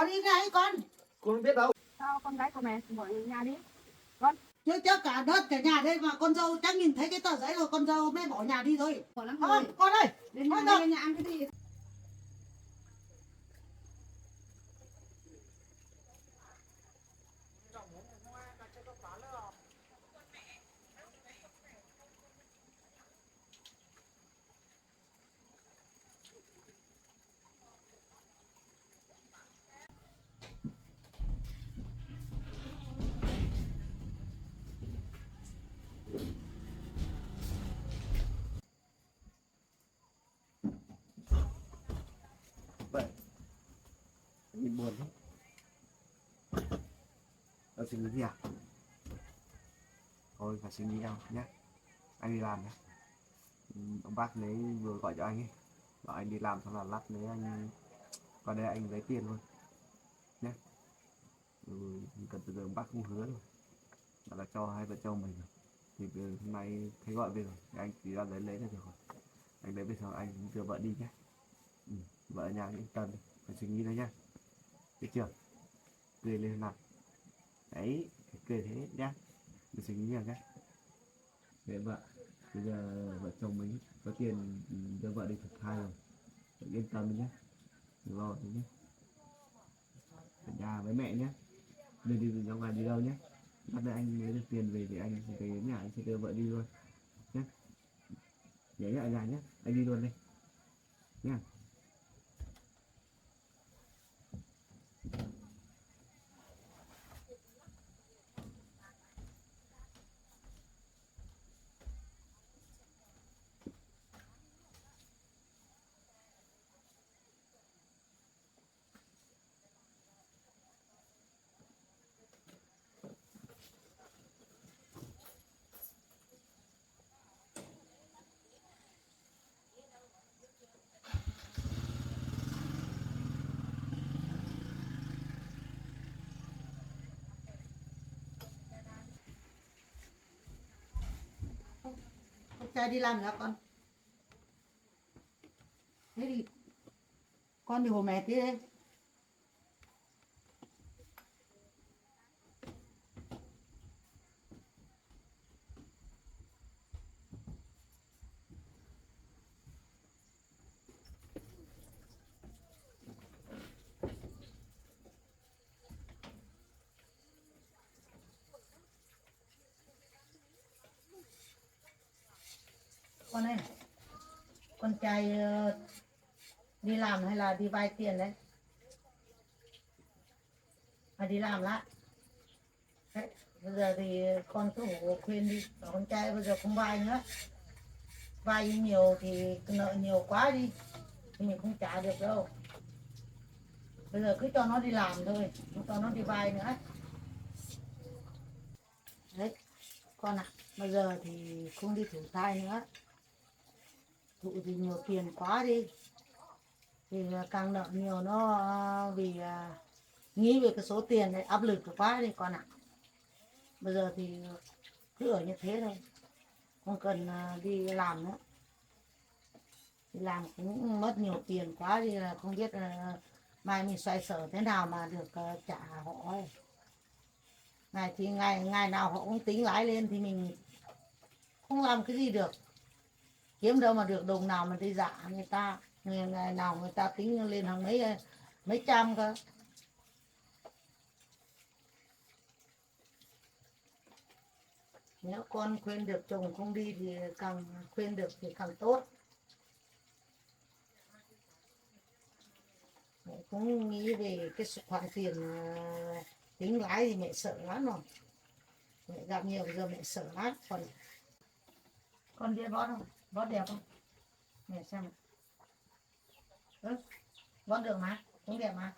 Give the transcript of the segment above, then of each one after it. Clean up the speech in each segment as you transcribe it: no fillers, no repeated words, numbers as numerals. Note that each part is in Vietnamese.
đi ngay con. Con biết đâu. Sao con gái của mẹ bỏ nhà đi con? Chứ cả đất cả nhà đây mà con dâu chắc nhìn thấy cái tờ giấy rồi con dâu mới bỏ nhà đi thôi. Bỏ lắm Thôi rồi. con ơi, Đến con nhà ơi. lên nhà ăn cái gì? Vậy nhìn buồn thế. Suy nghĩ gì à? Thôi phải suy nghĩ đâu nhé. Anh đi làm nhé. Ông bác lấy vừa gọi cho anh ấy, bảo anh đi làm xong là lát lấy anh qua đây anh lấy tiền luôn nhé. Cần từ giờ ông bác không hứa rồi, bảo là cho hai vợ chồng mình thì hôm nay thấy gọi về rồi thì anh chỉ ra lấy là được rồi. Anh lấy về sau anh đưa vợ đi nhé. Vợ ở nhà yên tâm, phải suy nghĩ đấy nhá, biết chưa? Cười lên nào đấy, cười thế nhá, phải suy nghĩ nhiều nhé. Để vợ bây giờ vợ chồng mình có tiền đưa vợ đi thực thai rồi, phải yên tâm nhé, đừng lo thế nhé. Ở nhà với mẹ nhé, đừng đi ra ngoài đi đâu nhé. Bắt đây anh lấy được tiền về thì anh sẽ về đến nhà anh sẽ đưa vợ đi luôn nhé. Nhớ ở nhà nhé, anh đi luôn đây nhé. Con trai đi làm hả con? Thế thì con thì hộ mẹ thế đấy. Con ơi, con trai đi làm hay là đi vay tiền đấy? À, đi làm lá. Đấy, bây giờ thì con cứ khuyên đi, bảo con trai bây giờ không vay nữa. Vay nhiều thì nợ nhiều quá đi, thì mình không trả được đâu. Bây giờ cứ cho nó đi làm thôi, không cho nó đi vay nữa. Đấy, con ạ, bây giờ thì không đi thử thai nữa. Thụ thì nhiều tiền quá đi. Thì càng nợ nhiều nó vì nghĩ về cái số tiền này áp lực quá đi con ạ. Bây giờ thì cứ ở như thế thôi, không cần đi làm nữa. Đi làm cũng mất nhiều tiền quá đi, là không biết mai mình xoay sở thế nào mà được trả họ ấy. Ngày thì ngày nào họ cũng tính lãi lên thì mình không làm cái gì được, kiếm đâu mà được đồng nào mà đi giả người ta, ngày nào người ta tính lên hàng mấy trăm cơ. Nếu con khuyên được chồng không đi thì càng khuyên được thì càng tốt. Mẹ cũng nghĩ về cái khoản tiền tính lãi thì mẹ sợ lắm rồi. Mẹ gặp nhiều giờ mẹ sợ lắm. Con biết vót không? Vót đẹp không? Mẹ xem. Vót được mà, cũng đẹp mà.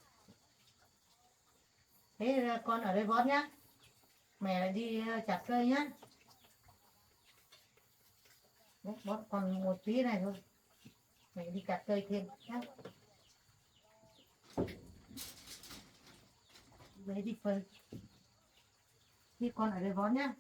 Thế con ở đây vót nhá. Mẹ lại đi chặt cây nhá. Vót còn một tí này thôi. Mẹ đi chặt cây thêm nhá. Lấy đi phơi. Thì con ở đây vót nhá.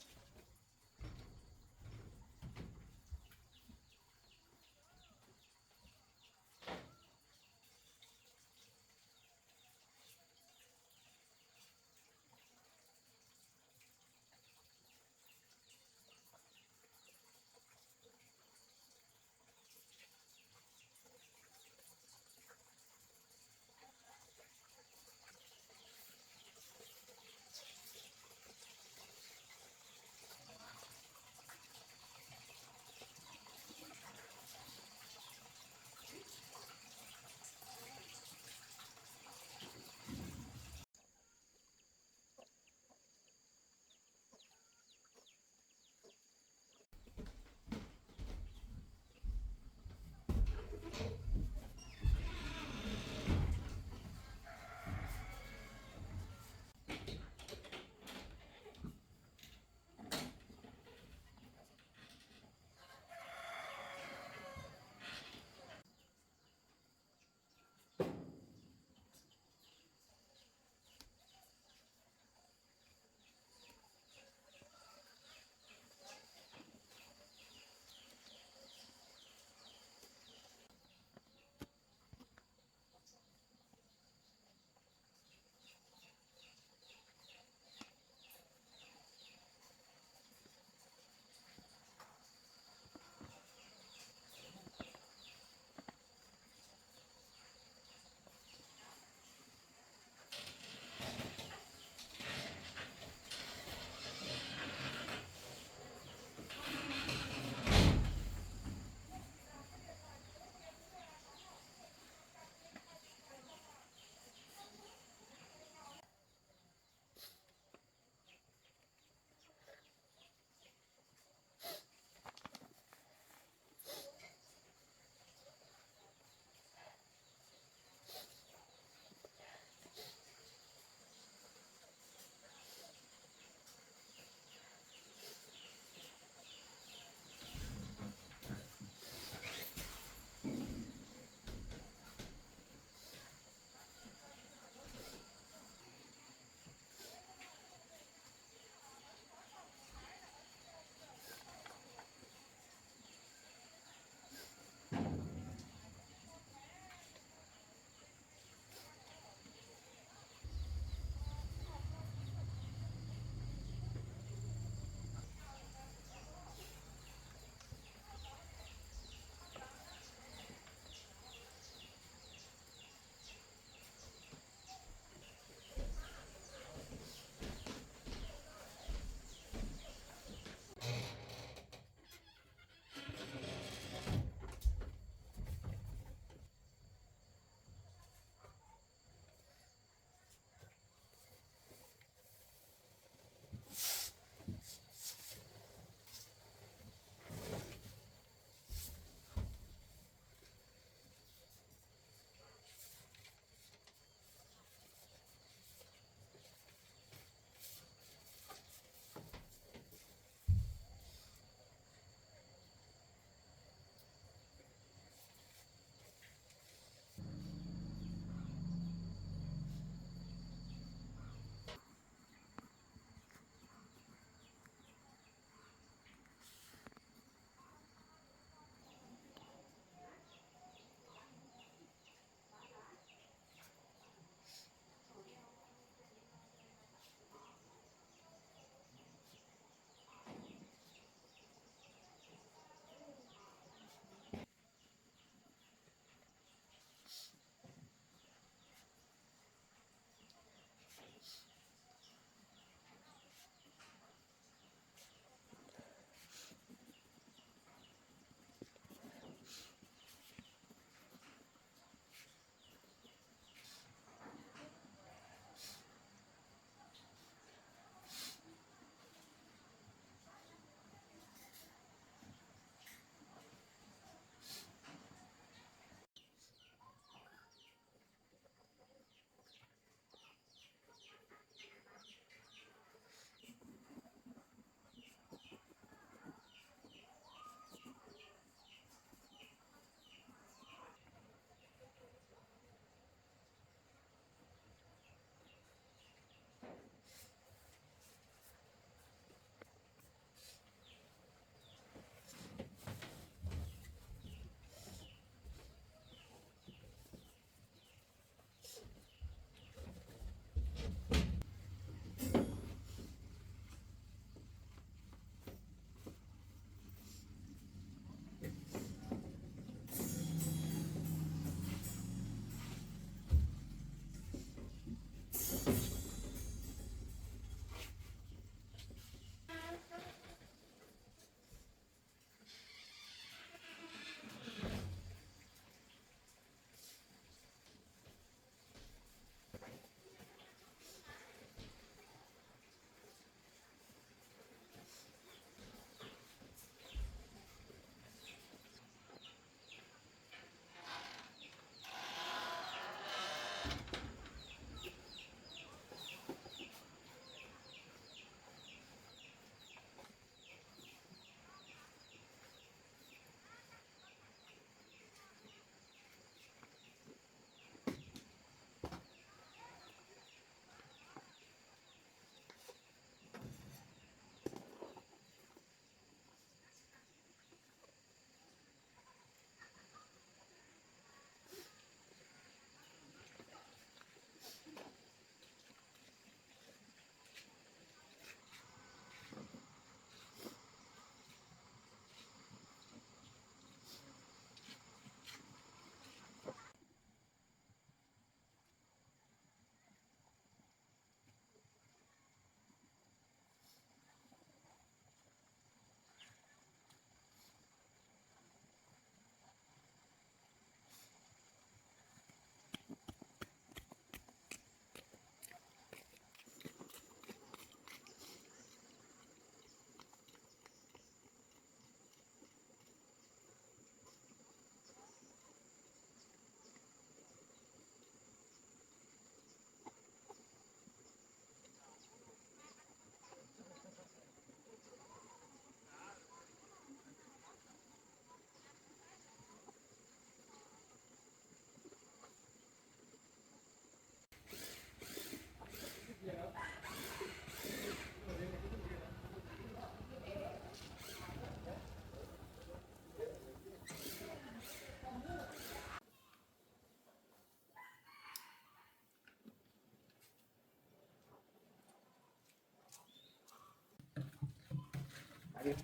Đợt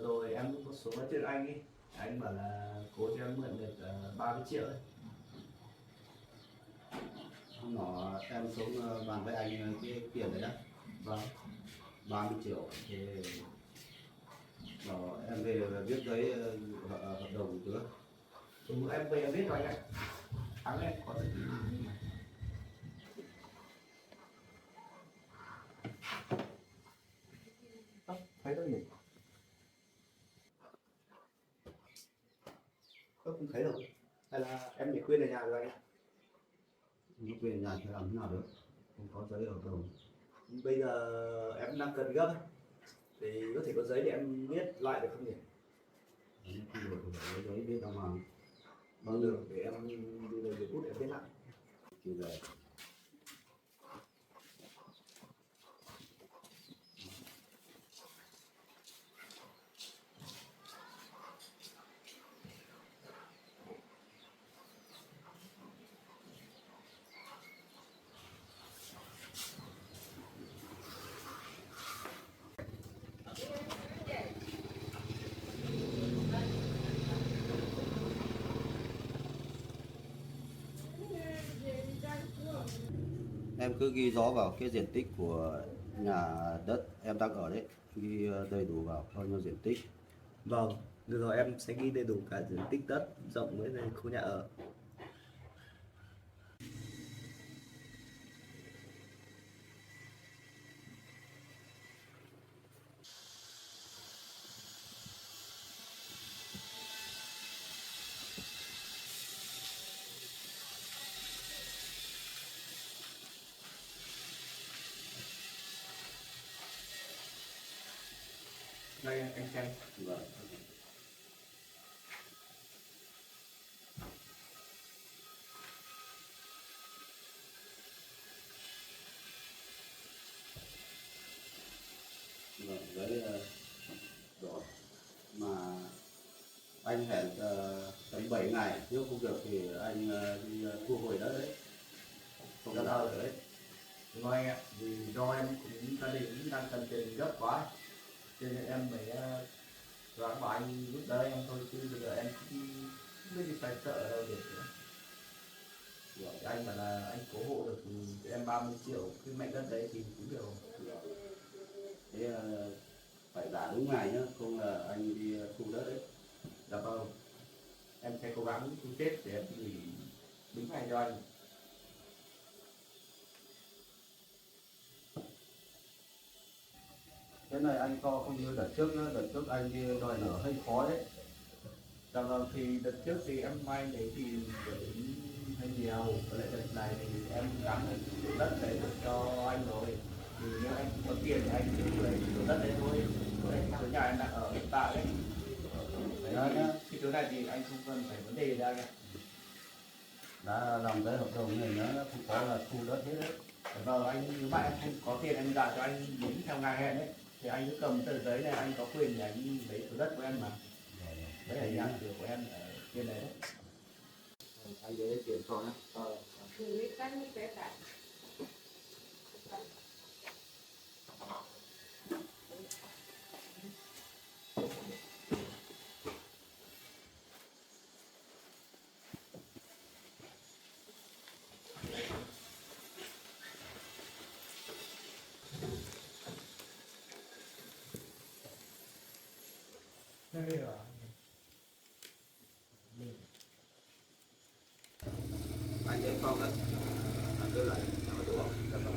rồi em có số nói chuyện anh ấy, anh bảo là cố cho em mượn được 30 triệu ấy. Hôm nọ em xuống bàn với anh cái tiền đấy đó. Vâng. 30 triệu thì bảo em về viết giấy hợp đồng chưa? Em về em viết cho anh ạ. Thắng em có thể thấy đâu nhỉ? Không thấy đâu. Hay là em để quên ở nhà rồi anh ạ. Không có quyền nhà thì làm thế nào được? Không có giấy hợp đồng. Bây giờ em đang cần gấp ấy. Thì có thể có giấy để em viết lại được không nhỉ? Không được thì phải lấy giấy viết đâu mà. Vâng được, để em đi lấy giấy bút để em viết lại. Thì về. Em cứ ghi rõ vào cái diện tích của nhà đất em đang ở đấy, ghi đầy đủ vào bao nhiêu diện tích. Vâng, được rồi em sẽ ghi đầy đủ cả diện tích đất rộng với khu nhà ở. Đây anh xem. Vâng. Vâng, đấy rồi. Mà anh hẹn tầm 7 ngày, nếu không được thì anh đi thu hồi đất đấy. Không Dạ đất vâng. ở đấy. Đúng rồi anh ạ, vì do em cũng gia đình cũng đang cần tiền gấp quá, cho nên em mới đoán bảo anh giúp đỡ em thôi, chứ bây giờ em cũng không biết đi phải sợ ở đâu được nữa. Rồi. Anh bảo là anh cố hộ được thì em 30 triệu cái mảnh đất đấy thì cũng được. Thế phải trả đúng ngày nhá, không là anh đi thu đất đấy. Dạ vâng, em sẽ cố gắng thu xếp để em gửi đúng ngày cho anh. Cái này anh cho không như đợt trước nữa, đợt trước anh đi đòi nợ hơi khó đấy. Dạ vâng, thì đợt trước thì em may đấy thì đến hơi nhiều, và lại đợt này thì em gắn cái đất đấy được cho anh rồi. Thì nếu anh không có tiền thì anh cứ lấy cái đất đấy thôi. Đấy, cái nhà em đang ở hiện tại đấy. Cái chỗ này thì anh không cần phải vấn đề gì đâu anh ạ. Đã làm cái hợp đồng này nó không có là thu đất hết đấy. Dạ vâng, anh nếu mà em không có tiền em trả cho anh đúng theo ngày hẹn đấy. Thì anh cứ cầm tờ giấy này, anh có quyền để anh lấy số đất của em mà. Đấy là nhà cửa của em ở trên đấy đấy. Anh lấy tiền cho nhé. Đây là Anh lấy không đấy. Anh đưa lại nó đủ không? Dạ vâng.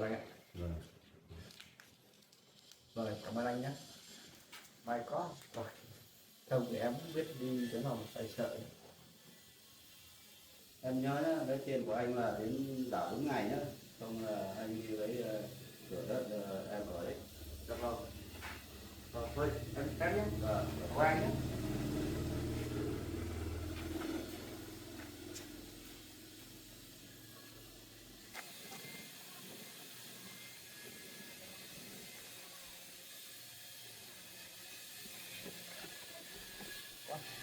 được anh ạ. Vâng. Rồi, cảm ơn anh nhé. May có. Rồi. Không thì em không biết đi chỗ nào phải sợ. Em nhớ nhá, cái tiền của anh là đến trả đúng ngày nhá. Không là anh đi lấy thửa đất em ở đấy. Dạ vâng. Rồi. thôi em nhé, Vâng. Hoàng nhé.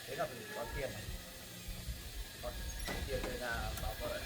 Thế là mình có tiền này. Còn tiền đây là bảo vợ.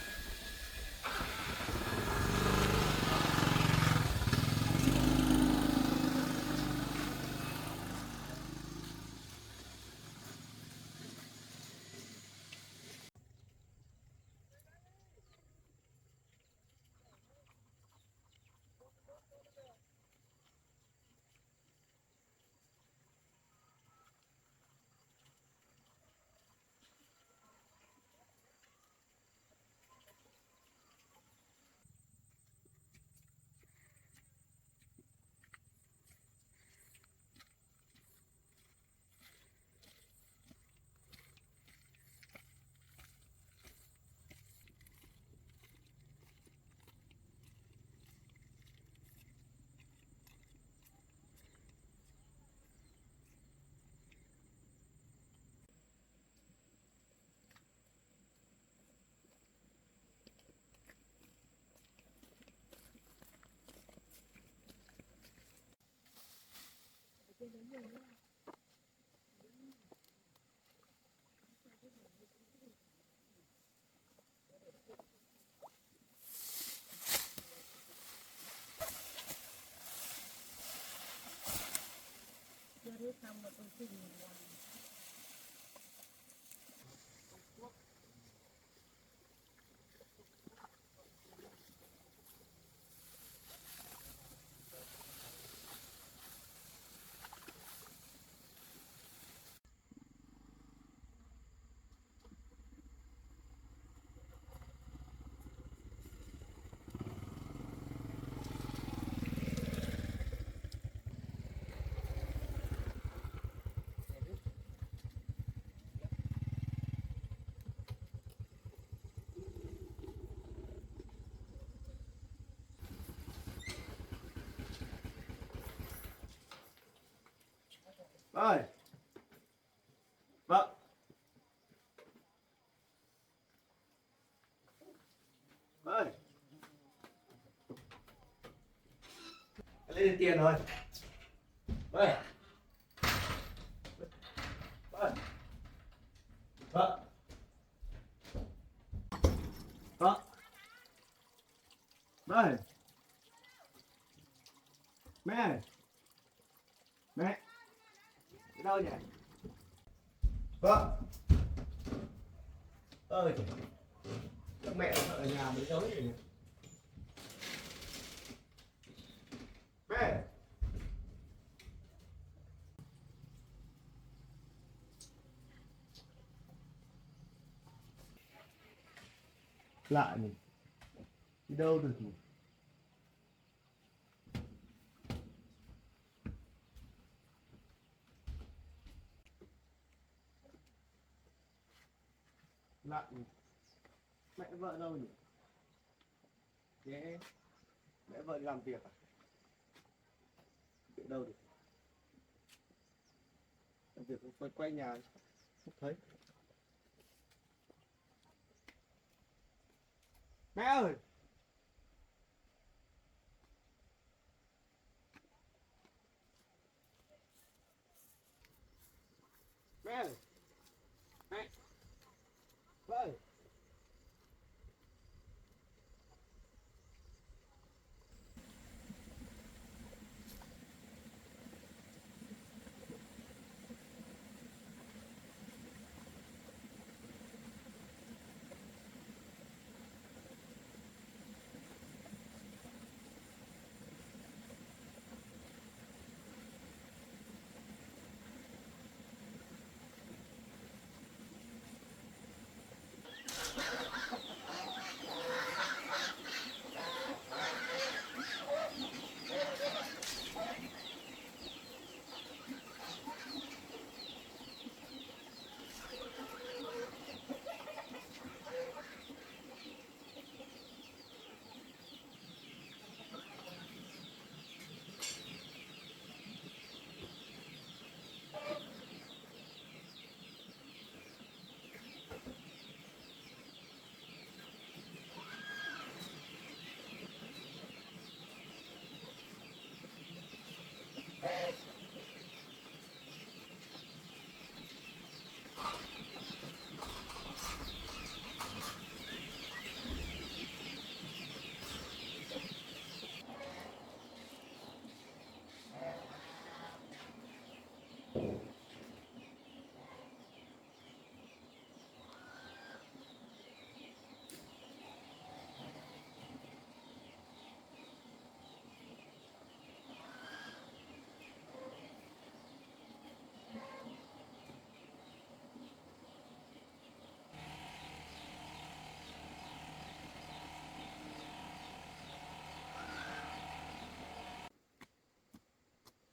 Ơi. Vâng. Ơi. Lấy được tiền rồi. Ơi. Ơi. Vâng. Vâng. Ơi. Mẹ ơi. Mẹ. Đi đâu nhỉ? Vâng. Ơi. Các mẹ ở nhà mới giấu gì nhỉ? Mẹ. Lạ nhỉ? Đi đâu được nhỉ? Lạ nhỉ? Mẹ vợ đâu nhỉ? Thế mẹ vợ đi làm việc à? Việc đâu được? Làm việc quay quay nhà không thấy. Mẹ ơi. Mẹ ơi. Mẹ. Vợ ơi.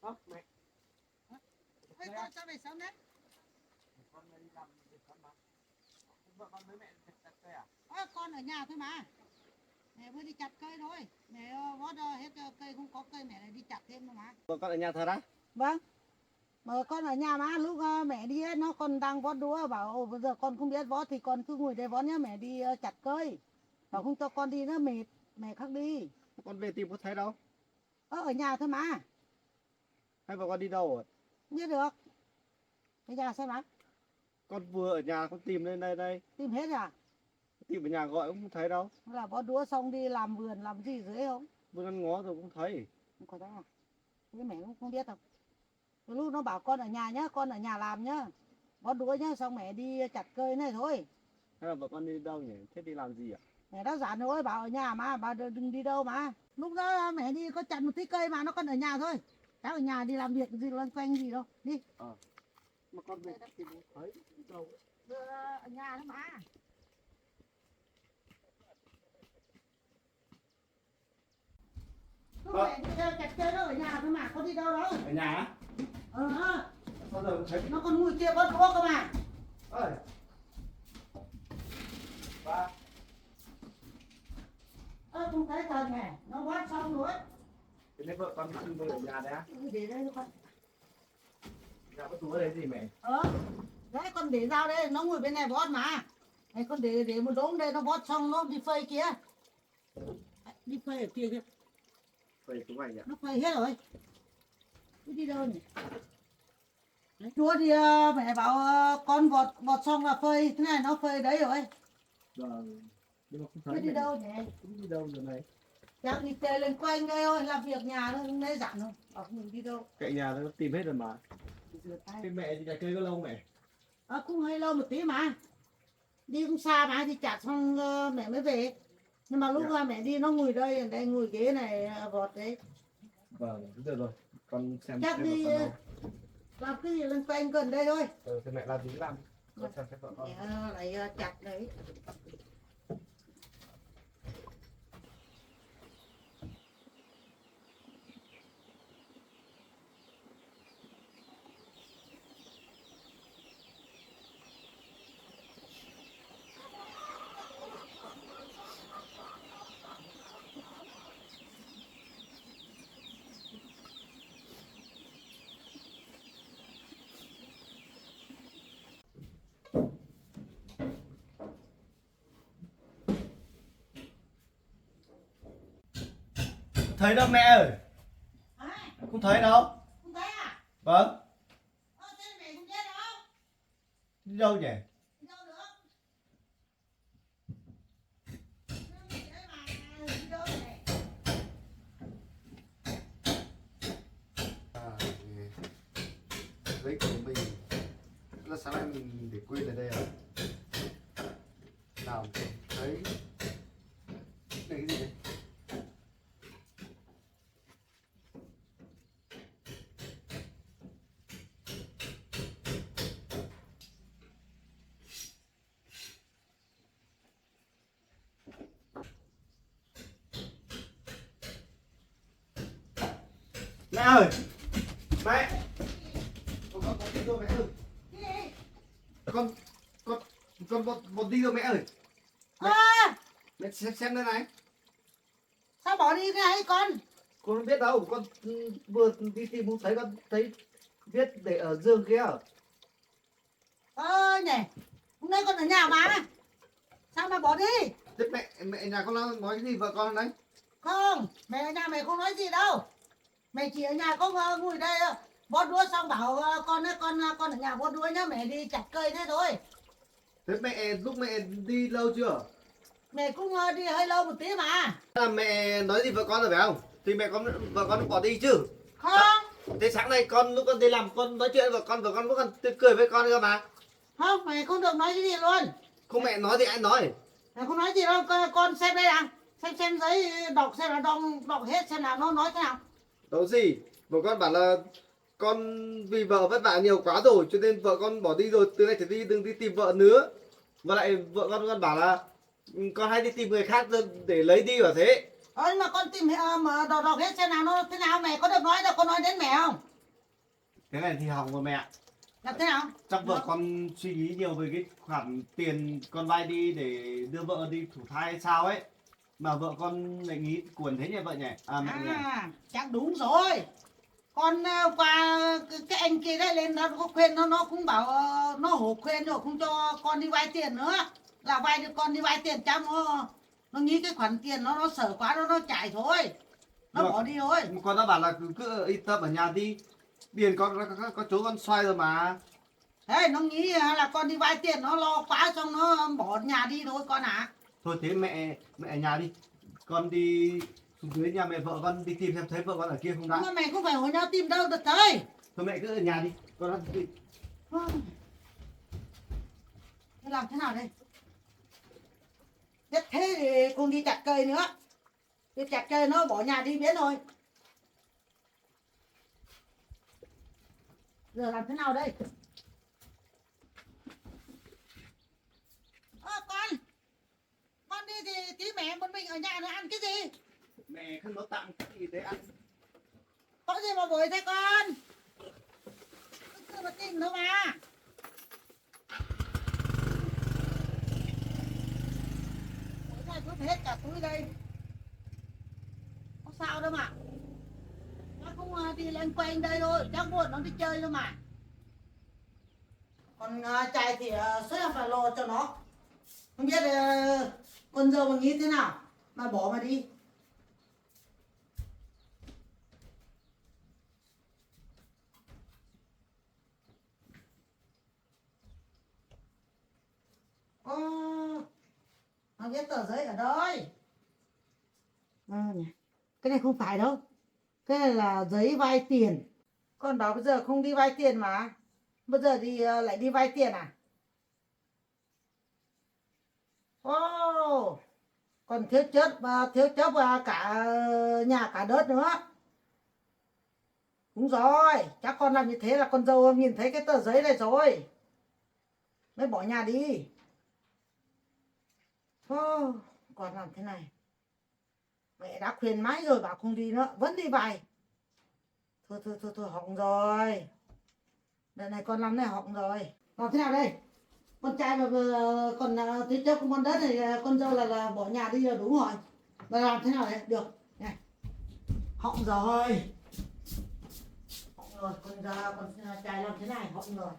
Ơ, mẹ. Ê, con sao về sớm đấy? Con đi làm việc con mà. Vợ con với mẹ chặt cây à? Con ở nhà thôi mà. Mẹ vừa đi chặt cây thôi. Mẹ vót hết cây, không có cây mẹ lại đi chặt thêm nữa mà. Vợ con ở nhà thật á? Vâng. Mà con ở nhà mà lúc mẹ đi ấy, nó còn đang vót đũa bảo ồ bây giờ con không biết vót thì con cứ ngồi đây vót nhá, mẹ đi chặt cây. Bảo không cho con đi nữa mệt, mẹ khác đi. Con về tìm có thấy đâu? Ở nhà thôi mà. Hay vợ con đi đâu rồi? Không biết được. Ở nhà xem nào. Con vừa ở nhà con tìm lên đây. Tìm hết à? Tìm ở nhà gọi cũng không thấy đâu. Là vót đũa xong đi làm vườn làm gì dưới không? Vừa ăn ngó rồi cũng không thấy. Không có thấy à? Thế mẹ cũng không biết đâu. Cái lúc nó bảo con ở nhà nhá, con ở nhà làm nhá. Vót đũa nhá, xong mẹ đi chặt cây này thôi. Hay là vợ con đi đâu nhỉ? Thế đi làm gì ạ? Mẹ đã dặn rồi, bảo ở nhà mà, bà đừng đi đâu mà. Lúc đó mẹ đi có chặt một tí cây mà nó còn ở nhà thôi. Cháu ở nhà đi làm việc gì loanh quanh gì đâu. Đi. Mà con về thì không thấy đâu. Ở nhà thôi mà. Lúc mẹ đi chặt cây nó ở nhà thôi mà, có đi đâu đâu. Ở nhà á? Bao giờ thấy. Nó còn ngồi kia vót đũa cơ mà. Ơi. Ba. Không thấy thật nè, nó vót xong rồi. Thế nên vợ con đi về ở nhà đấy á? Để đây cho con. Nhà có túi đấy gì mẹ? Đấy con để dao đây, nó ngồi bên này vót mà. Này con để một đống đây nó vót xong nó đi phơi kia. Đi phơi ở kia kìa. Về túi ảnh ạ. Nó phơi hết rồi. Cứ đi đâu nhỉ? Đấy, chúa thì mẹ bảo con vọt xong là phơi thế này nó phơi đấy rồi. Vâng. Nhưng mà không Cứ thấy. đi đâu nhỉ? Không đi đâu rồi này. Chắc đi tê lên quanh đây thôi, làm việc nhà nó lấy dặn thôi. Bảo mình đi đâu? Cạnh nhà nó tìm hết rồi mà. Đi rửa tay. Thế mẹ đi chặt cây có lâu mẹ? Cũng hơi lâu một tí mà. Đi cũng xa mà thì chặt xong mẹ mới về. Nhưng mà lúc mẹ đi nó ngồi đây ngồi ghế này vọt đấy. Vâng, được rồi. Con xem Chắc đi vợ con đâu. làm cái gì lên quanh gần đây thôi. Thế mẹ làm gì làm? Con xem vợ con. Mẹ lại chặt đấy. Thấy đâu mẹ ơi? Không thấy đâu. Không thấy à? Vâng. Thế mẹ không biết đâu. Đi đâu nhỉ? Đi đâu được? Đi đâu này? Giấy của mình là sáng nay mình để quên ở đây à? Nào thấy này cái gì đấy? Mẹ ơi! Mẹ! Con đi rồi mẹ ơi! Con con đi rồi mẹ ơi! Mẹ xem đây này! Sao bỏ đi cái này con? Con không biết đâu, con vừa đi tìm không thấy, con thấy viết để ở giường kia. Này, hôm nay con ở nhà mà. Sao mà bỏ đi? Thế mẹ nhà con nói cái gì vợ con đấy? Không, mẹ ở nhà mẹ không nói gì đâu. Mẹ chỉ ở nhà có ngồi đây vót đũa xong bảo con ở nhà vót đũa nhá, mẹ đi chặt cây thế thôi. Thế mẹ lúc mẹ đi lâu chưa? Mẹ cũng đi hơi lâu một tí mà. Là mẹ nói gì vợ con rồi phải không? Thì vợ con bỏ đi chứ. Không. Thế sáng nay lúc con đi làm con nói chuyện với vợ con vẫn còn tươi cười với con cơ mà. Không, mẹ không được nói cái gì luôn. Không mẹ nói thì ai nói. Mẹ không nói gì đâu, con xem đây nào. Xem giấy đọc xem là đọc hết xem nào nó nói thế nào. Đâu gì? Vợ con bảo là con vì vợ vất vả nhiều quá rồi cho nên vợ con bỏ đi rồi, từ nay trở đi đừng đi tìm vợ nữa. Và lại vợ con bảo là con hay đi tìm người khác để lấy đi bảo thế. Nhưng mà con tìm mà đọc hết xem nào nó thế nào, mẹ có được nói đâu, con nói đến mẹ không? Cái này thì hỏng rồi mẹ ạ. Làm thế nào? Chắc vợ Được. con suy nghĩ nhiều về cái khoản tiền con vay đi để đưa vợ đi thụ thai hay sao ấy. Mà vợ con lại nghĩ cuốn thế nhỉ vợ nhỉ? À mẹ nhỉ? Chắc đúng rồi. Con qua cái anh kia đấy lên nó có khuyên nó cũng bảo nó hổ khuyên rồi không cho con đi vay tiền nữa. Là vay cho con đi vay tiền chắc nó nghĩ cái khoản tiền nó sợ quá nó chạy thôi. Nó Được. bỏ đi thôi. Con đã bảo là cứ yên tâm ở nhà đi. Tiền có chỗ con xoay rồi mà. Thế nó nghĩ là con đi vay tiền nó lo quá xong nó bỏ nhà đi thôi con ạ. Thôi thế mẹ ở nhà đi. Con đi xuống dưới nhà mẹ vợ con đi tìm xem thấy vợ con ở kia không đã. Nhưng mà mày không phải hồi nhau tìm đâu được thôi. Thôi mẹ cứ ở nhà đi. Con đi. Thế làm thế nào đây? Nhất thế thì con đi chặt cây nữa. Đi chặt cây nó bỏ nhà đi biến rồi. Giờ làm thế nào đây? Con đi thì tí mẹ một mình ở nhà nó ăn cái gì? Mẹ không có tặng cái gì để ăn. Có gì mà vội thế con? Cứ mà tìm nó mà. Mỗi ngày cứ hết cả túi đây. Có sao đâu mà. Nó không đi lên quanh đây thôi. Chắc buồn nó đi chơi thôi mà. Còn chạy thì suốt là phải lo cho nó. Không biết con dâu mà nghĩ thế nào mà bỏ mà đi. Nó viết tờ giấy ở đây. Cái này không phải đâu. Cái này là giấy vay tiền. Con bảo bây giờ không đi vay tiền mà. Bây giờ thì lại đi vay tiền à? Còn thiếu chấp và cả nhà cả đất nữa. Đúng rồi, chắc con làm như thế là con dâu nhìn thấy cái tờ giấy này rồi mới bỏ nhà đi. Còn làm thế này. Mẹ đã khuyên mãi rồi bảo không đi nữa, vẫn đi vay. Thôi, hỏng rồi. Đợt này con làm này hỏng rồi. Làm thế nào đây? Con trai mà còn thế chấp con đất thì con dâu là bỏ nhà đi là đúng rồi. Mà làm thế nào đấy? Được. Này. Hỏng rồi. Hỏng rồi, con trai làm thế này hỏng rồi.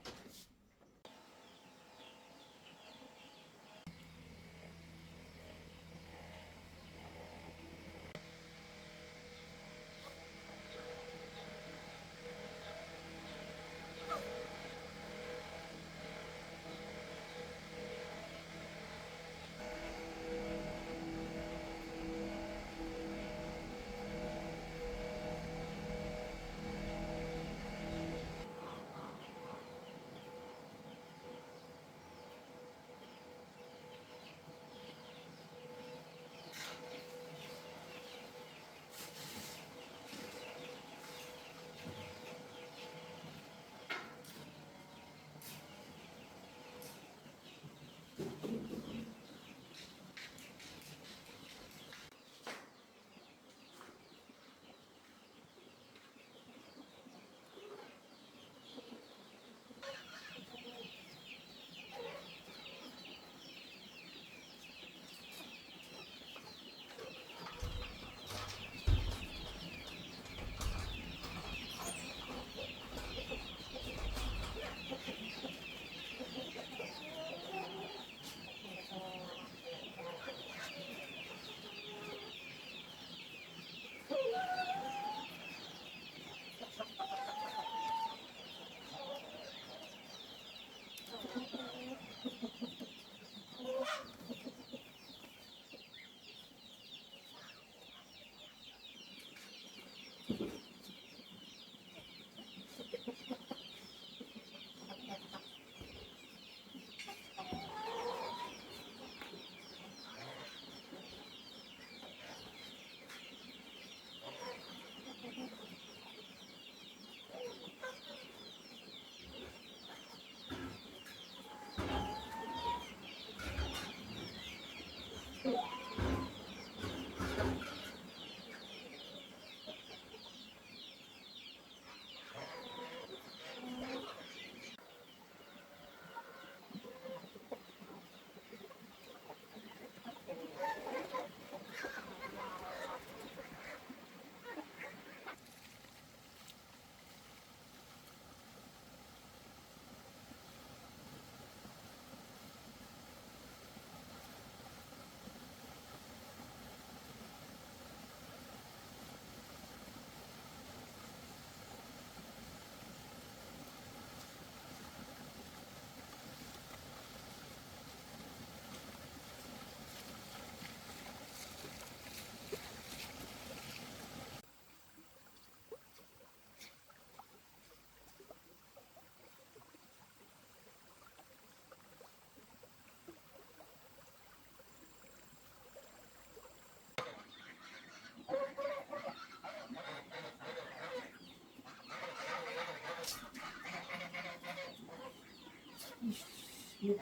Đặt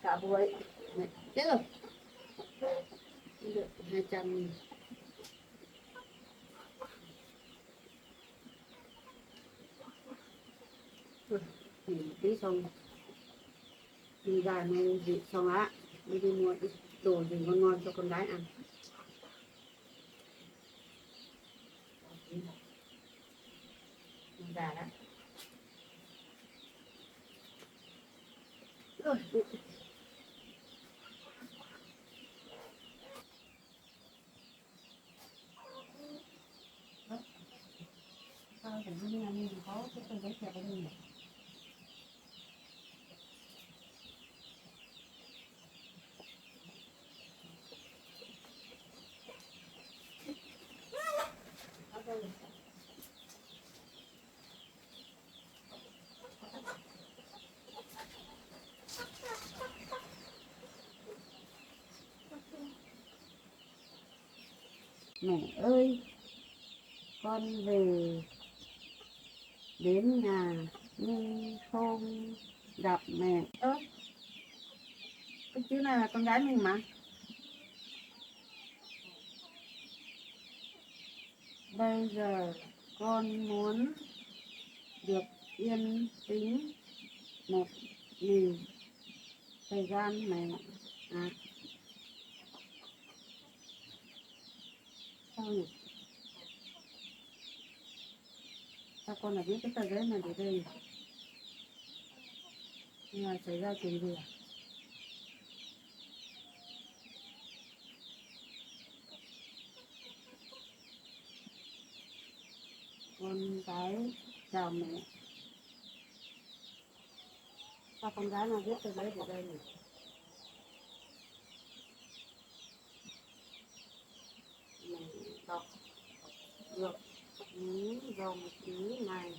cả buổi chết rồi được 200 tí xong đi ra mua gì xong á đi mua ít đồ gì ngon ngon cho con gái ăn. Già đó. Ôi. Sao tự nhiên anh có cái giấy kẹp ở đây nhỉ? Mẹ ơi, con về đến nhà nhưng không gặp mẹ. Cái chú này là con gái mình mà. Bây giờ con muốn được yên tĩnh một mình thời gian mẹ à sao nhỉ? Sao con lại biết cái tờ giấy này để đây? Nhưng mà xảy ra chuyện gì à? Con gái chào mẹ. Sao con gái nào viết tờ giấy để đây nhỉ? Mẹ đọc được những dòng chữ này.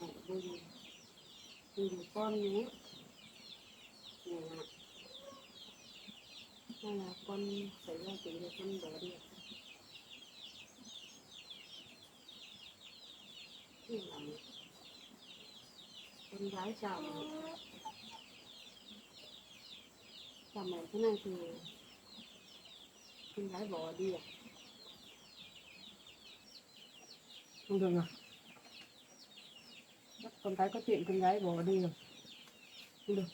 Mẹ đừng tìm con nhé. Mẹ ạ. Hay là con xảy ra chuyện gì con bỏ đi. Cái là con gái chào mẹ. Chào mẹ thế này thì con gái bỏ đi à? Không được à? Con gái có chuyện con gái bỏ đi rồi. Không được.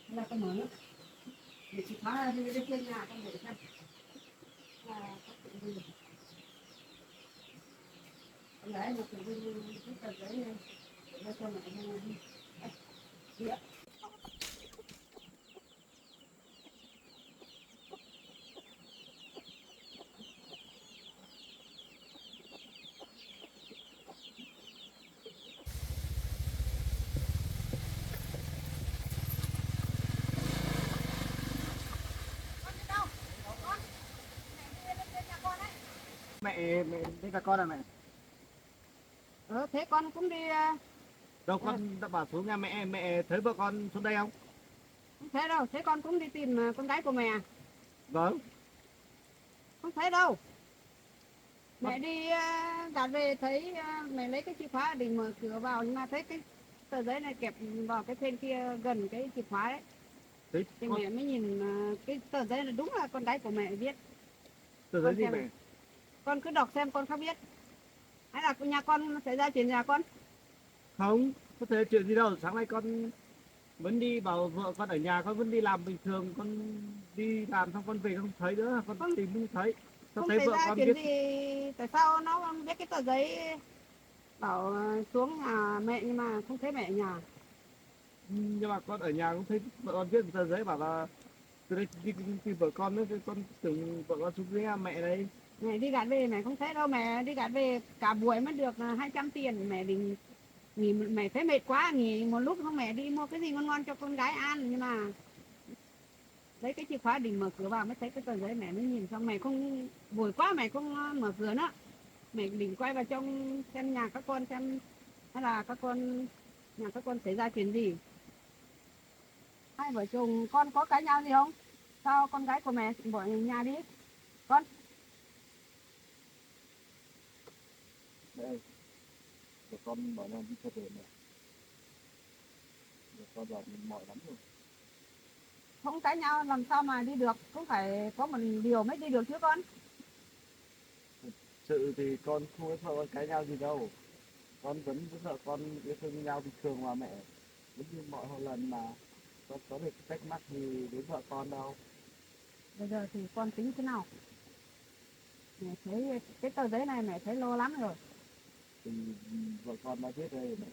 Là con nói nữa. Để chị phá đi đến trên nhà con để xem. Con gái một cái tờ giấy này để cho mẹ đi. Đi ạ. Mẹ với cả con là mẹ. Thế con cũng đi Đâu con đã bảo xuống nhà mẹ thấy vợ con xuống đây không? không thấy đâu, thế con cũng đi tìm con gái của mẹ à? Vâng. Không thấy đâu. Mẹ đi gạt về thấy mẹ lấy cái chìa khóa định mở cửa vào nhưng mà thấy cái tờ giấy này kẹp vào cái bên kia gần cái chìa khóa đấy. Thế Thì con mẹ mới nhìn cái tờ giấy này đúng là con gái của mẹ viết. tờ giấy Con gì xem. mẹ? Con cứ đọc xem con không biết. Hay là nhà con xảy ra chuyện nhà con? Không, có thể chuyện gì đâu. Sáng nay con vẫn đi bảo vợ con ở nhà, con vẫn đi làm bình thường, con đi làm xong con về không thấy nữa, con Không, tìm không thấy. Sao không thấy xảy vợ ra con chuyện viết? gì, tại sao nó không viết cái tờ giấy bảo xuống nhà mẹ nhưng mà không thấy mẹ ở nhà. Nhưng mà con ở nhà cũng thấy vợ con viết một tờ giấy bảo là từ đây đi tìm vợ con nữa, con tưởng vợ con xuống dưới nhà mẹ đấy. Mẹ đi gạt về mẹ không thấy đâu, mẹ đi gạt về cả buổi mới được 200 tiền. Mẹ định nghỉ, mẹ thấy mệt quá nghỉ một lúc, không mẹ đi mua cái gì ngon ngon cho con gái ăn, nhưng mà lấy cái chìa khóa định mở cửa vào mới thấy cái tờ giấy. Mẹ mới nhìn xong mẹ không, buổi quá mẹ không mở cửa nữa. Mẹ định quay vào trong xem nhà các con xem hay là các con, nhà các con xảy ra chuyện gì. hai vợ chồng con có cãi nhau gì không? Sao con gái của mẹ bỏ nhà đi? Con Đây, để con bảo là đi theo về mẹ. Để con bảo mình mỏi lắm rồi. không cãi nhau làm sao mà đi được? Cũng phải có một điều mới đi được chứ con. Sự thì con không có sợ con cãi nhau gì đâu. Con vẫn sợ con yêu thương nhau bình thường mà mẹ. Vẫn như mọi lần mà con có được trách mắc gì đến vợ con đâu. Bây giờ thì con tính thế nào? Mẹ thấy cái tờ giấy này mẹ thấy lo lắm rồi. Thì vợ con đã biết rồi mẹ.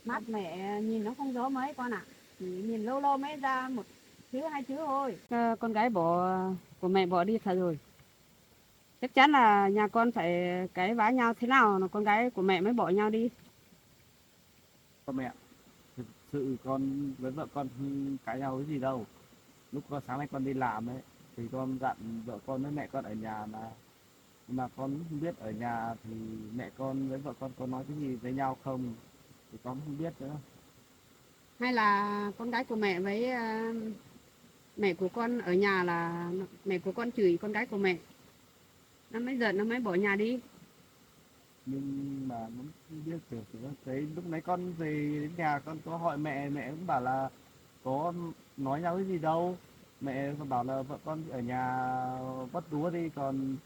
Mắt mẹ nhìn nó không rõ mấy con ạ. Chỉ nhìn lâu lâu mới ra một chữ hai chữ thôi. Con gái của mẹ bỏ đi thật rồi. Chắc chắn là nhà con phải cãi vã nhau thế nào là con gái của mẹ mới bỏ nhau đi. Con mẹ, thực sự con với vợ con không cãi nhau cái gì đâu. Lúc con sáng nay con đi làm ấy thì con dặn vợ con với mẹ con ở nhà mà con không biết ở nhà thì mẹ con với vợ con có nói cái gì với nhau không thì con không biết nữa. Hay là con gái của mẹ với mẹ của con ở nhà là mẹ của con chửi con gái của mẹ. Nó mới giận nó mới bỏ nhà đi. Nhưng mà nó không biết được thì nó thấy lúc nãy con về đến nhà con có hỏi mẹ, mẹ cũng bảo là có nói nhau cái gì đâu, mẹ còn bảo là vợ con ở nhà bắt đúa đi, còn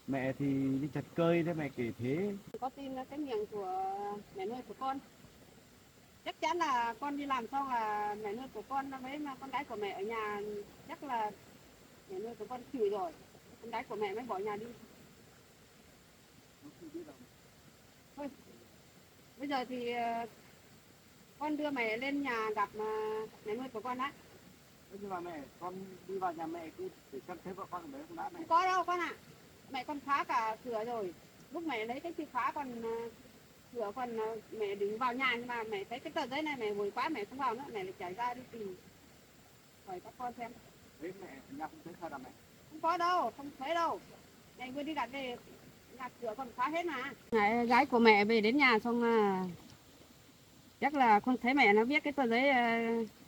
mẹ thì đi chặt cây đấy, mẹ kể thế. Có tin cái miệng của mẹ nuôi của con. Chắc chắn là con đi làm xong là mẹ nuôi của con với con gái của mẹ ở nhà, chắc là mẹ nuôi của con chửi rồi, con gái của mẹ mới bỏ nhà đi. Thôi bây giờ thì con đưa mẹ lên nhà gặp mẹ nuôi của con á. Nhưng mà mẹ, con đi vào nhà mẹ cứ để con thấy vợ con ở đấy không đã mẹ. Không có đâu con ạ. Mẹ con phá cả cửa rồi. Lúc mẹ lấy cái chìa khóa còn cửa còn mẹ đứng vào nhà, nhưng mà mẹ thấy cái tờ giấy này mẹ vội quá mẹ không vào nữa, mẹ lại chạy ra đi tìm hỏi các con xem. Thế mẹ ở nhà không thấy sao đâu mẹ. Không có đâu, không thấy đâu. Mẹ vừa đi đặt về nhà cửa còn khóa hết mà. Ngày gái của mẹ về đến nhà xong chắc là không thấy mẹ nó viết cái tờ giấy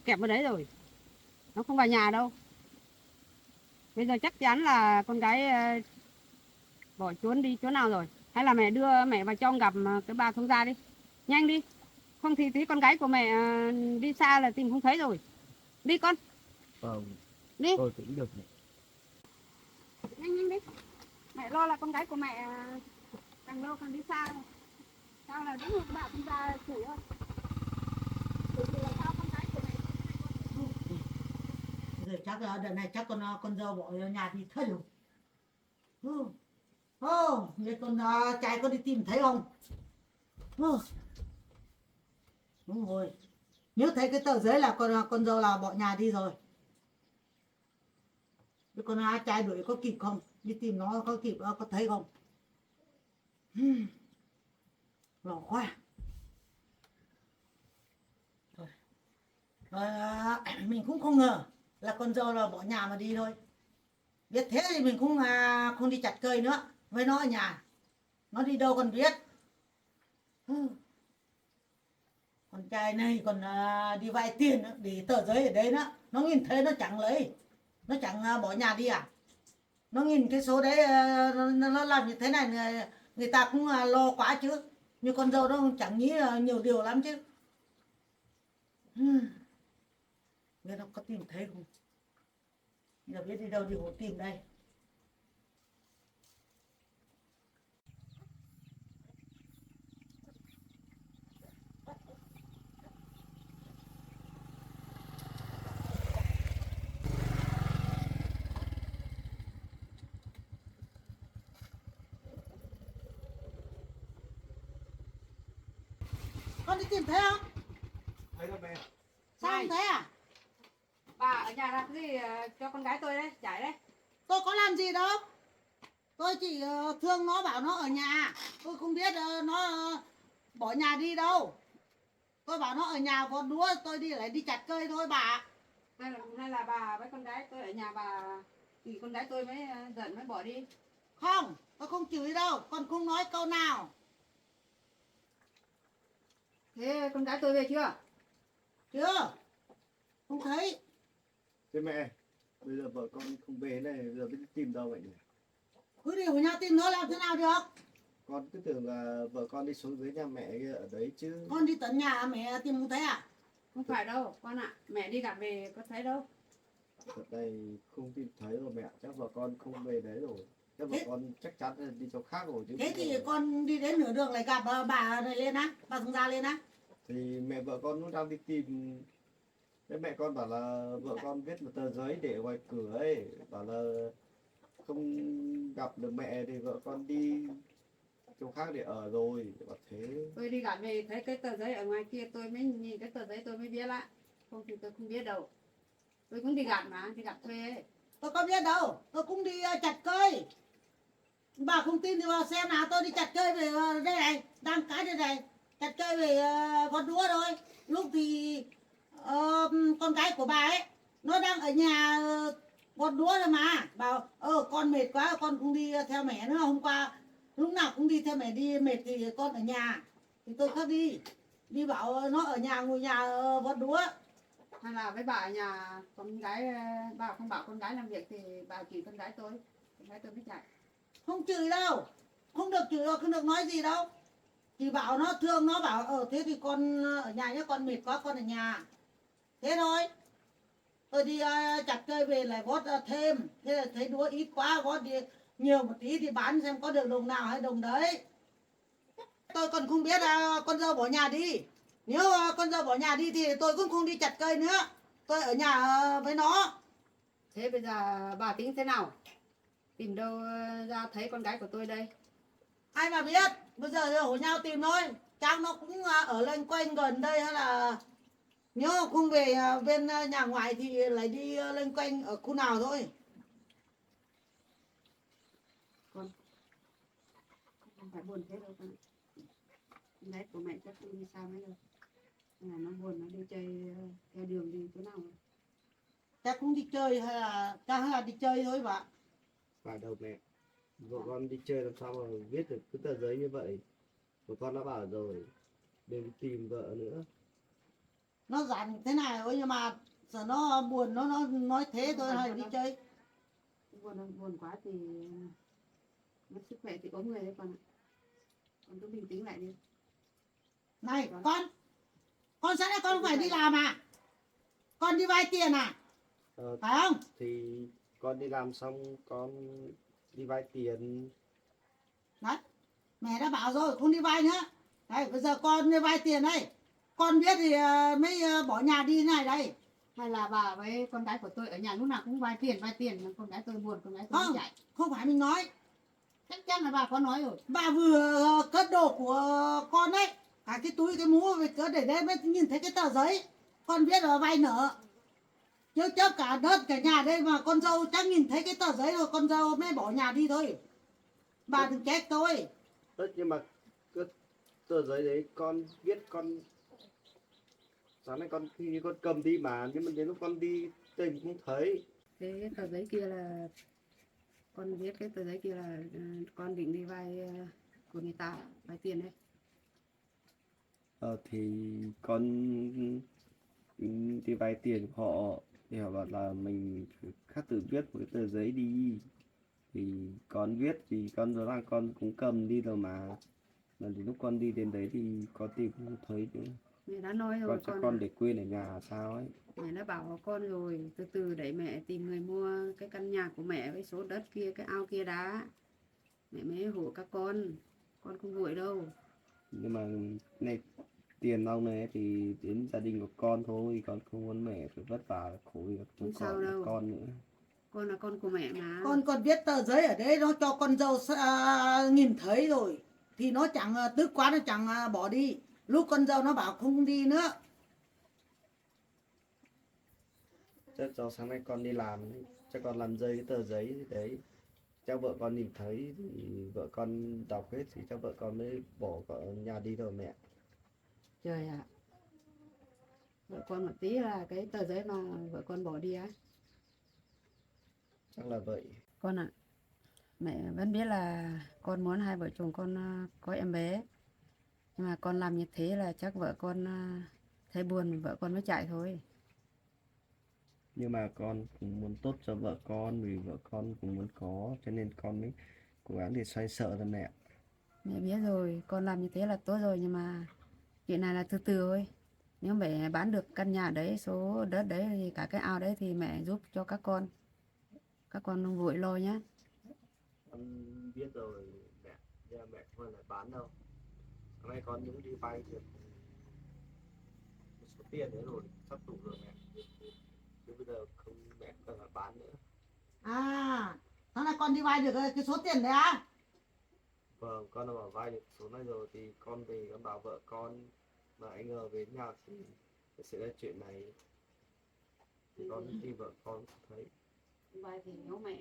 kẹp vào đấy rồi. Nó không vào nhà đâu. Bây giờ chắc chắn là con gái bỏ trốn đi chỗ nào rồi. Hay là mẹ đưa mẹ vào trong gặp cái bà thông gia đi. Nhanh đi. Không thì tí con gái của mẹ đi xa là tìm không thấy rồi. Đi con. Đi. Tôi cũng được mẹ. Nhanh nhanh đi. Mẹ lo là con gái của mẹ càng lâu càng đi xa. Sao là đúng rồi bà thông gia chửi thôi. Chửi thì là sao con gái của mẹ. Rồi chắc là đợt này chắc con dâu bỏ nhà thì thấy rồi. Vậy con trai con đi tìm thấy không? Đúng rồi. Nhớ thấy cái tờ giấy là con dâu là bỏ nhà đi rồi. Thế con trai đuổi có kịp không? Đi tìm nó có kịp có thấy không? Lo quá. Rồi mình cũng không ngờ là con dâu là bỏ nhà mà đi thôi. Biết thế thì mình cũng không đi chặt cây nữa với nó ở nhà. Nó đi đâu còn biết. Con trai này còn đi vay tiền nữa, để tờ giấy ở đây đó. Nó nhìn thấy nó chẳng lấy. Nó chẳng bỏ nhà đi à? Nó nhìn cái số đấy nó làm như thế này người ta cũng lo quá chứ. Nhưng con dâu nó chẳng nghĩ nhiều điều lắm chứ. Biết nó có tìm thấy không? Giờ biết đi đâu đi hộ tìm đây. Con đi tìm thấy không? Thấy đâu mẹ. Sao không thấy à? Bà ở nhà làm cái gì cho con gái tôi đấy, chảy đấy. Tôi có làm gì đâu. Tôi chỉ thương nó, bảo nó ở nhà. Tôi không biết nó bỏ nhà đi đâu. Tôi bảo nó ở nhà có đúa, tôi lại đi chặt cây thôi bà. Hay là bà với con gái tôi ở nhà bà thì con gái tôi mới giận mới bỏ đi. Không, tôi không chửi đâu, con không nói câu nào. Thế con gái tôi về chưa? Chưa. Không thấy. Thế mẹ, bây giờ vợ con không về này, giờ biết tìm đâu vậy nhỉ? Cứ đi của nhau tìm nó làm thế nào được. Con cứ tưởng là vợ con đi xuống dưới nhà mẹ kia ở đấy chứ. Con đi tận nhà mẹ tìm không thấy à? Không phải đâu con ạ, mẹ đi gặt về có thấy đâu. Đợt này không tìm thấy rồi mẹ, chắc vợ con không về đấy rồi. Chắc vợ Thế- con chắc chắn là đi chỗ khác rồi chứ. Thế bây thì giờ- con đi đến nửa đường lại gặp bà này lên á, bà thằng gia lên á. Thì mẹ vợ con cũng đang đi tìm. Thế mẹ con bảo là vợ con viết một tờ giấy để ngoài cửa ấy, bảo là không gặp được mẹ thì vợ con đi chỗ khác để ở rồi, bảo thế. Tôi đi gặt về thấy cái tờ giấy ở ngoài kia tôi mới nhìn cái tờ giấy tôi mới biết lại. Không thì tôi không biết đâu. Tôi cũng đi gặt mà, đi gặt thuê ấy. Tôi có biết đâu, tôi cũng đi chặt cây. Bà không tin thì vào xem nào, tôi đi chặt cây về đây này, đang cái đây này. Chặt cây về con đũa thôi. Lúc thì con gái của bà ấy, nó đang ở nhà con đũa thôi mà. Bảo con mệt quá, con không đi theo mẹ nữa. Hôm qua lúc nào cũng đi theo mẹ đi, mệt thì con ở nhà. Thì tôi khác đi. Đi bảo nó ở nhà ngồi nhà con đũa. Hay là với bà ở nhà con gái, bà không bảo con gái làm việc thì bà chỉ con gái tôi. Con gái tôi mới chạy. Không chửi đâu, không được chửi đâu, không được nói gì đâu. Chỉ bảo nó thương, nó bảo thế thì con ở nhà nhé, con mệt quá con ở nhà. Thế thôi. Tôi đi chặt cây về lại vót thêm. Thế là thấy đũa ít quá, vót đi nhiều một tí thì bán xem có được đồng nào hay đồng đấy. Tôi còn không biết con dâu bỏ nhà đi. Nếu con dâu bỏ nhà đi thì tôi cũng không đi chặt cây nữa. Tôi ở nhà với nó. Thế bây giờ bà tính thế nào? Tìm đâu ra thấy con gái của tôi đây? Ai mà biết, bây giờ hổ nhau tìm thôi. Chắc nó cũng ở loanh quanh gần đây hay là nếu không về bên nhà ngoại thì lại đi loanh quanh ở khu nào thôi. Con không phải buồn thế đâu con. Con gái của mẹ chắc không đi sao mấy đâu. Nên là nó buồn, nó đi chơi theo đường đi chỗ nào. Chắc cũng đi chơi hay là đi chơi thôi bạn. Phải đâu mẹ, vợ con đi chơi làm sao mà viết được cái tờ giấy như vậy. Vợ con đã bảo rồi, đừng đi tìm vợ nữa. Nó dặn thế này thôi nhưng mà sợ nó buồn nó nói thế thôi hay là đi chơi. Buồn quá thì mất sức khỏe thì có người đấy con ạ. Con cứ bình tĩnh lại đi. Này con sáng nay con phải đi làm à? Con đi vay tiền à? Ờ, Phải không? thì con đi làm xong con đi vay tiền. Đấy, mẹ đã bảo rồi không đi vay nữa. Đấy, bây giờ con đi vay tiền đây. Con biết thì mới bỏ nhà đi thế này đây. Hay là bà với con gái của tôi ở nhà lúc nào cũng vay tiền, con gái tôi buồn, con gái tôi Không, chạy. không phải mình nói. Chắc chắn là bà có nói rồi. Bà vừa cất đồ của con đấy. Cả cái túi cái mũ về cất để đấy mới nhìn thấy cái tờ giấy. Con biết là vay nợ. Chứ chấp cả đất cả nhà đây mà con dâu chắc nhìn thấy cái tờ giấy rồi con dâu mới bỏ nhà đi thôi. Bà đừng trách tôi. Nhưng mà cái tờ giấy đấy con viết con sáng nay con khi con cầm đi mà, nhưng mà đến lúc con đi tìm không thấy. Cái tờ giấy kia là con viết, cái tờ giấy kia là con định đi vay của người ta, vay tiền đấy. Thì con đi vay tiền của họ thì họ bảo là mình khắc tự viết một cái tờ giấy đi, thì con viết thì con nói là con cũng cầm đi rồi mà đến lúc con đi đến đấy thì con tìm không thấy nữa. Mẹ đã nói rồi Con chắc con, con để quên ở nhà sao ấy. mẹ đã bảo con rồi, từ từ để mẹ tìm người mua cái căn nhà của mẹ với số đất kia, cái ao kia đã, mẹ mới hổ các con không vội đâu. Nhưng mà này tiền ông này thì đến gia đình của con thôi, con không muốn mẹ phải vất vả khổ vì không Không sao còn đâu. con nữa. Con là con của mẹ mà. Con còn viết tờ giấy ở đấy nó cho con dâu nhìn thấy rồi. Thì nó chẳng tức quá nó chẳng bỏ đi. Lúc con dâu nó bảo không đi nữa. Chắc do sáng nay con đi làm ấy, chắc con làm rơi cái tờ giấy đấy, chắc vợ con nhìn thấy thì vợ con đọc hết thì chắc vợ con mới bỏ ở nhà đi rồi mẹ. Trời ạ, vợ con một tí là cái tờ giấy mà vợ con bỏ đi á. Chắc là vậy. Con ạ, mẹ vẫn biết là con muốn hai vợ chồng con có em bé, nhưng mà con làm như thế là chắc vợ con thấy buồn, vợ con mới chạy thôi. nhưng mà con cũng muốn tốt cho vợ con, vì vợ con cũng muốn có, cho nên con mới cố gắng để xoay sở cho mẹ. Mẹ biết rồi, con làm như thế là tốt rồi, nhưng mà chuyện này là từ từ thôi. Nếu mẹ bán được căn nhà đấy, số đất đấy thì cả cái ao đấy thì mẹ giúp cho các con. Các con không vội lo nhé. Con biết rồi mẹ, nhưng mà mẹ không phải bán đâu. Hôm nay con những đi vay được một số tiền đấy rồi, sắp đủ rồi mẹ. Chứ bây giờ không, mẹ không cần phải bán nữa. À, tháng này con đi vay được cái số tiền đấy à? Vâng, con đã bảo vay được số này rồi thì con về con bảo vợ con, mà anh ngờ về nhà thì sẽ ra chuyện này, thì con đi vợ con thấy. Vậy thì nếu mẹ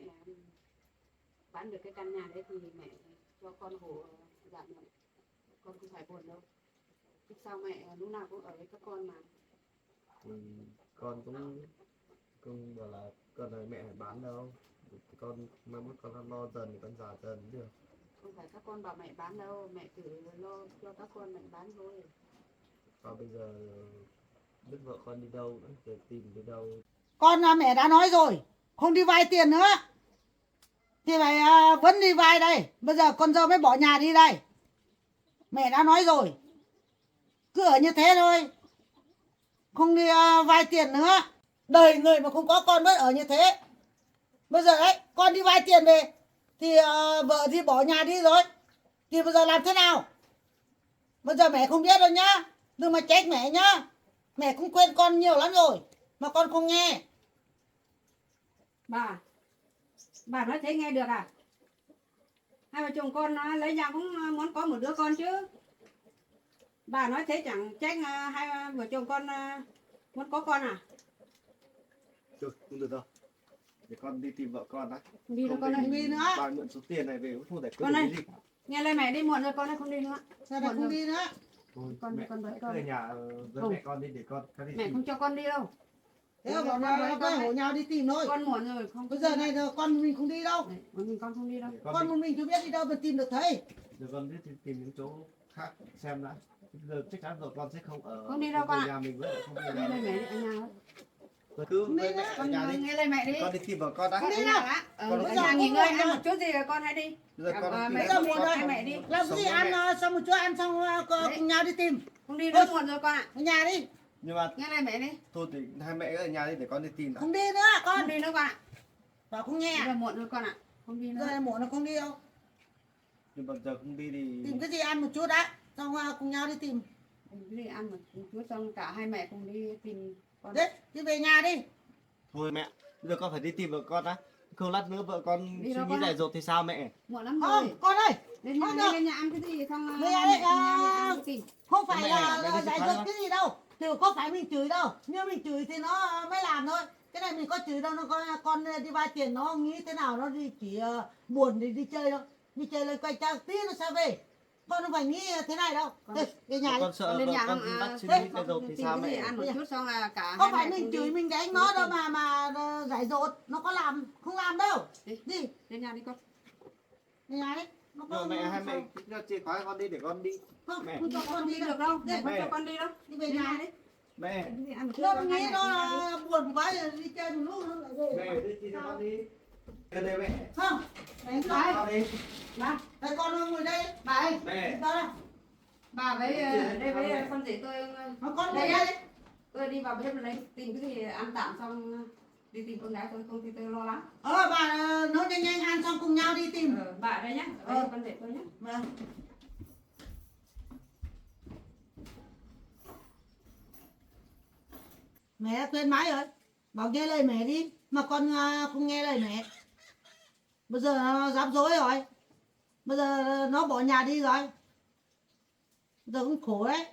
bán được cái căn nhà đấy thì mẹ cho con hộ giảm lại. Con không phải buồn đâu. Chứ sao mẹ lúc nào cũng ở với các con mà. Thì con cũng bảo là con nói mẹ phải bán đâu, con mai mốt con lo dần thì con già dần cũng được. Không phải các con bảo mẹ bán đâu, mẹ tự lo cho các con mẹ bán thôi. Và bây giờ biết vợ con đi đâu nữa, giờ tìm đi đâu. Con mẹ đã nói rồi, không đi vay tiền nữa. Thì phải vẫn đi vay đây. Bây giờ con dâu mới bỏ nhà đi đây. Mẹ đã nói rồi. Cứ ở như thế thôi. Không đi vay tiền nữa. Đời người mà không có con mới ở như thế. Bây giờ đấy, con đi vay tiền về. Thì vợ thì bỏ nhà đi rồi. Thì bây giờ làm thế nào? Bây giờ mẹ không biết đâu nhá. Đừng mà trách mẹ nhá. Mẹ cũng quên con nhiều lắm rồi. Mà con không nghe. Bà nói thế nghe được à? Hai vợ chồng con lấy nhau cũng muốn có một đứa con chứ. Bà nói thế chẳng trách hai vợ chồng con muốn có con à? Được, không được đâu. Để con đi tìm vợ con đã. Không đi đâu con Không ơi. đi nữa. Bà mượn số tiền này về cũng không giải quyết Con được ơi. cái gì. Nghe lời mẹ đi muộn rồi con ơi, không đi nữa. Giờ này không đi nữa. Thôi, Con mẹ con với cứ con. ở nhà với Không. mẹ con đi để con đi Mẹ tìm. không cho con đi đâu. Thế mà bọn nó có hổ nhau đi tìm thôi. Con muộn rồi không. Bây giờ này con mình không đi đâu. Đấy, con không đi đâu. Để Con đi. một mình chưa biết đi đâu mà tìm được thầy. Giờ con biết tìm những chỗ khác xem đã. Giờ chắc chắn rồi con sẽ không ở. Không đi đâu về con ạ. nhà mình với lại không về Nghe nhà. lời mẹ đi ở nhà đó. Rồi cứ Không đi với nữa. mẹ ở Con nhà đi. nghe lời mẹ đi. Con đi tìm vợ con đã. Không đi Ở đâu. nhà đã. Con Ở bây nhà giờ nghỉ cũng ngơi muộn ăn rồi. một chút gì rồi con hãy đi. Giờ con mẹ tìm Bây giờ không muộn cho rồi. hai mẹ đi. Làm Sống gì với ăn mẹ. xong một chỗ ăn xong cùng nhau đi tìm. Không đi nữa muộn rồi con ạ. Ở nhà đi. Nhưng mà Nghe lời mẹ đi. thôi thì hai mẹ ở nhà đi để con đi tìm đã. Không đi nữa Không con. đi nữa con ạ. Bảo không nghe. Bây giờ muộn rồi con ạ. Không đi Giờ nữa. này muộn nó không đi đâu. Nhưng mà giờ không đi thì Tìm cái gì ăn một chút đã. Xong cùng nhau đi tìm. Đi ăn một chút xong cả hai mẹ cùng đi tìm con. Đấy, đi về nhà đi. thôi mẹ, bây giờ con phải đi tìm vợ con đã. Không lát nữa vợ con Đi suy đâu nghĩ con ạ? dại dột thì sao mẹ? Muộn lắm rồi. Không, con ơi. Lên Không nhà, được. lên nhà ăn cái gì xong Về nhà đi, ăn tìm. Không phải Mẹ, là mẹ đi giải chụp dột phá cái gì đâu. Thì có phải mình chửi đâu. Nhưng mình chửi thì nó mới làm thôi. Cái này mình có chửi đâu. Nó con đi vay tiền nó nghĩ thế nào. Nó đi chỉ buồn để đi chơi đâu. Đi chơi lên quay trang tí nó sao về. Con không phải nghĩ thế này đâu. Con- Thế, về nhà đi. Con sợ Lên vợ nhà con không bắt suy thế, nghĩ dại dột thì tìm sao cái gì mẹ? ăn một chút xong là cả Không hai phải mẹ mình cùng chửi đi. mình đánh nó đâu mà giải dột. Nó có làm. Không làm đâu. Đi. Đi. Lên nhà đi con. Về nhà đi. Nó Nhưng mà có- mẹ hai mẹ cứ cho chìa khóa con đi để con đi. Không, Mẹ. không cho con Không đi đi đâu. được đâu. Đi. Mẹ không Mẹ. cho con đi đâu. Đi về Lên nhà đi. Mẹ, Đi ăn một chút Nó xong nghĩ hai nó mẹ cùng đi. là buồn quá rồi đi chơi một lúc nó lại về. mẹ đi chị cho con đi. Lên đây mẹ. Không, mẹ Cho nói. con đi. Ba, Đây con ngồi đây. bà ơi. Mẹ. Đi đâu? Bà với đây với con rể tôi Con ngồi đây đây. á. Tôi đi vào bếp lấy tìm cái gì ăn tạm xong đi tìm con gái tôi, không thì tôi lo lắng. Bà nấu nhanh nhanh ăn xong cùng nhau đi tìm. Bà ở đây nhá, ở đây con rể tôi nhá. Vâng. Mẹ đã quên mãi rồi. Bảo nghe lời mẹ đi. Mà con không nghe lời mẹ. Bây giờ nó dám dối rồi. Bây giờ nó bỏ nhà đi rồi. Bây giờ cũng khổ đấy.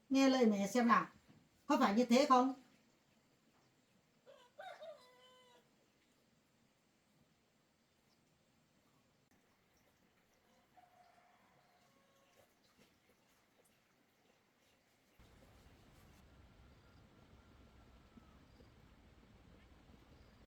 Nghe lời mẹ xem nào. Có phải như thế không?